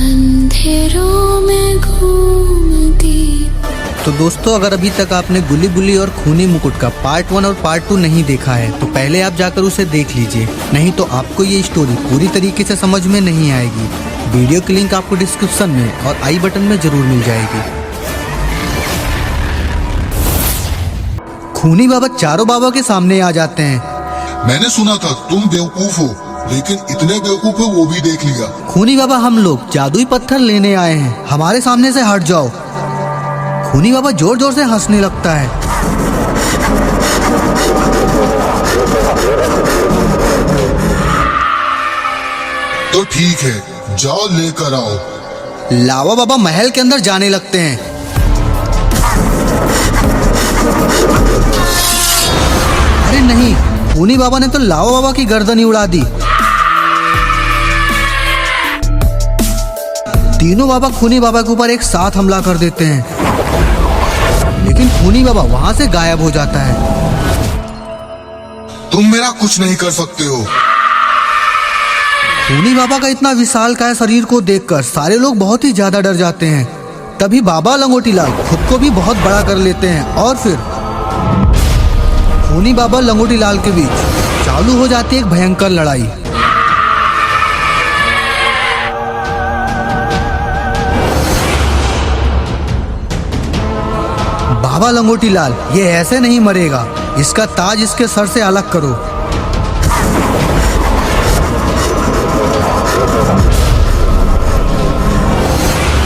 अंधेरों में घूमती। तो दोस्तों, अगर अभी तक आपने गुली बुली और खूनी मुकुट का पार्ट 1 और पार्ट 2 नहीं देखा है तो पहले आप जाकर उसे देख लीजिए, नहीं तो आपको ये स्टोरी पूरी तरीके से समझ में नहीं आएगी। वीडियो की लिंक आपको डिस्क्रिप्शन में और आई बटन में जरूर मिल जाएगी। खूनी बाबा चारों बाबा के सामने आ जाते हैं। मैंने सुना था तुम बेवकूफ हो, लेकिन इतने बेवकूफ हो वो भी देख लिया। खूनी बाबा, हम लोग जादुई पत्थर लेने आए हैं, हमारे सामने से हट जाओ। खूनी बाबा जोर जोर से हंसने लगता है। तो ठीक है, जाओ लेकर आओ। लावा बाबा महल के अंदर जाने लगते हैं। अरे नहीं, खूनी बाबा ने तो लावा बाबा की गर्दन ही उड़ा दी। तीनों बाबा खूनी बाबा के ऊपर एक साथ हमला कर देते हैं, लेकिन खूनी बाबा वहां से गायब हो जाता है। तुम मेरा कुछ नहीं कर सकते हो। खूनी बाबा का इतना विशालकाय शरीर को देखकर सारे लोग बहुत ही ज्यादा डर जाते हैं। तभी बाबा लंगोटी लाल खुद को भी बहुत बड़ा कर लेते हैं और फिर खूनी बाबा लंगोटी लाल के बीच चालू हो जाती है एक भयंकर लड़ाई। बाबा लंगोटी लाल, ये ऐसे नहीं मरेगा, इसका ताज इसके सर से अलग करो।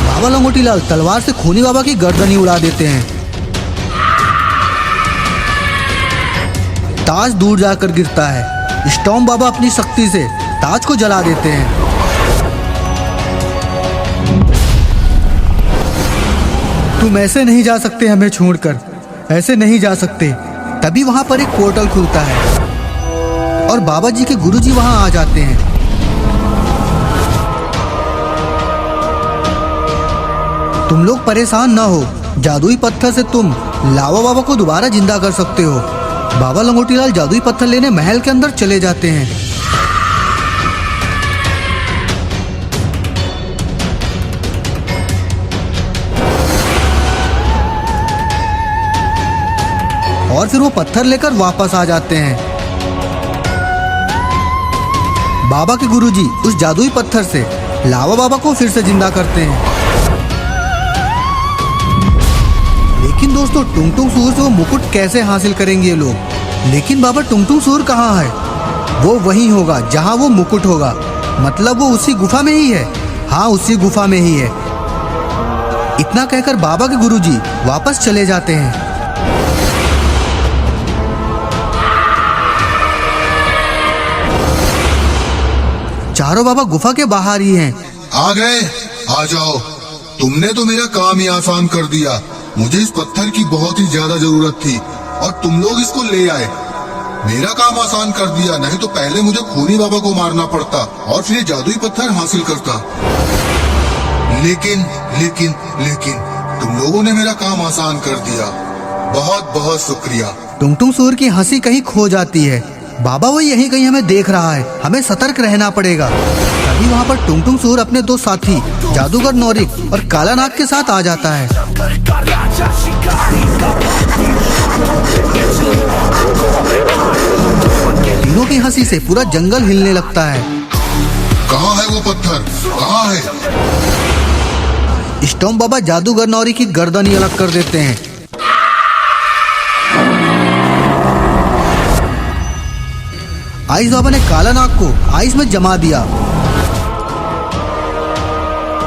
बाबा लंगोटी लाल तलवार से खूनी बाबा की गर्दन ही उड़ा देते हैं। ताज दूर जाकर गिरता है। स्टॉर्म बाबा अपनी शक्ति से ताज को जला देते हैं। तुम ऐसे नहीं जा सकते, हमें छोड़कर ऐसे नहीं जा सकते। तभी वहां पर एक पोर्टल खुलता है और बाबा जी के गुरुजी वहां आ जाते हैं। तुम लोग परेशान ना हो, जादुई पत्थर से तुम लावा बाबा को दोबारा जिंदा कर सकते हो। बाबा लंगोटी लाल जादुई पत्थर लेने महल के अंदर चले जाते हैं। और फिर वो पत्थर लेकर वापस आ जाते हैं। बाबा के गुरुजी उस जादुई पत्थर से लावा बाबा को फिर से जिंदा करते हैं। लेकिन दोस्तों, टुंग टुंग सूर से वो मुकुट कैसे हासिल करेंगे ये लोग? लेकिन बाबा, टुंग टुंग सूर कहाँ है? वो वहीं होगा जहाँ वो मुकुट होगा, मतलब वो उसी गुफा में ही है। हाँ, उसी गुफा में ही है। इतना कहकर बाबा के गुरुजी वापस चले जाते हैं। चारों बाबा गुफा के बाहर ही हैं। आ गए, आ जाओ। तुमने तो मेरा काम ही आसान कर दिया। मुझे इस पत्थर की बहुत ही ज्यादा जरूरत थी और तुम लोग इसको ले आए। मेरा काम आसान कर दिया, नहीं तो पहले मुझे खूनी बाबा को मारना पड़ता और फिर ये जादुई पत्थर हासिल करता। लेकिन लेकिन लेकिन तुम लोगों ने मेरा काम आसान कर दिया। बहुत बहुत शुक्रिया। टुंग टुंग सूर की हंसी कहीं खो जाती है। बाबा वो यहीं कहीं हमें देख रहा है, हमें सतर्क रहना पड़ेगा। तभी वहाँ पर टुंग टुंग सूर अपने दो साथी जादूगर नौरिक और काला नाग के साथ आ जाता है। तीनों की हंसी से पूरा जंगल हिलने लगता है। कहाँ है वो पत्थर? कहाँ है? स्टॉर्म बाबा जादूगर नौरिक की गर्दन ही अलग कर देते हैं। आइस बाबा ने काला नाग को आइस में जमा दिया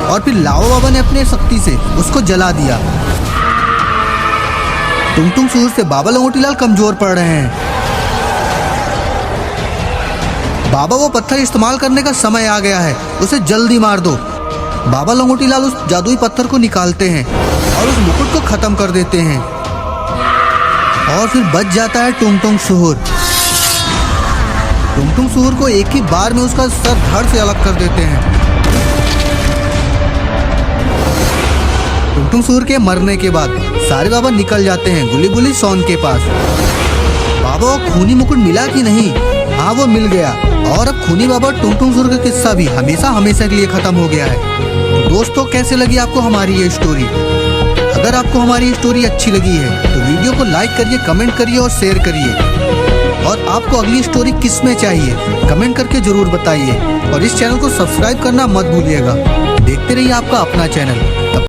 और फिर लावा बाबा ने अपने शक्ति से उसको जला दिया। टुंग टुंग सूर से बाबा लंगोटी लाल कमजोर पड़ रहे हैं। बाबा, वो पत्थर इस्तेमाल करने का समय आ गया है, उसे जल्दी मार दो। बाबा लंगोटी लाल उस जादुई पत्थर को निकालते हैं और उस मुकुट को खत्म कर देते हैं और फिर बच जाता है टुंग टुंग सूर। टुंग टुंग सूर को एक ही बार में उसका सर धड़ से अलग कर देते हैं। टुंग टुंग सूर के मरने के बाद सारे बाबा निकल जाते हैं गुली बुली सॉन के पास। बाबा को खूनी मुकुट मिला कि नहीं? हाँ, वो मिल गया और अब खूनी बाबा टुंग टुंग सूर का किस्सा भी हमेशा हमेशा के लिए खत्म हो गया है। दोस्तों कैसे लगी आपको हमारी ये स्टोरी? अगर आपको हमारी ये स्टोरी अच्छी लगी है तो वीडियो को लाइक करिए, कमेंट करिए और शेयर करिए। और आपको अगली स्टोरी किस में चाहिए कमेंट करके जरूर बताइए। और इस चैनल को सब्सक्राइब करना मत भूलिएगा। देखते रहिए आपका अपना चैनल।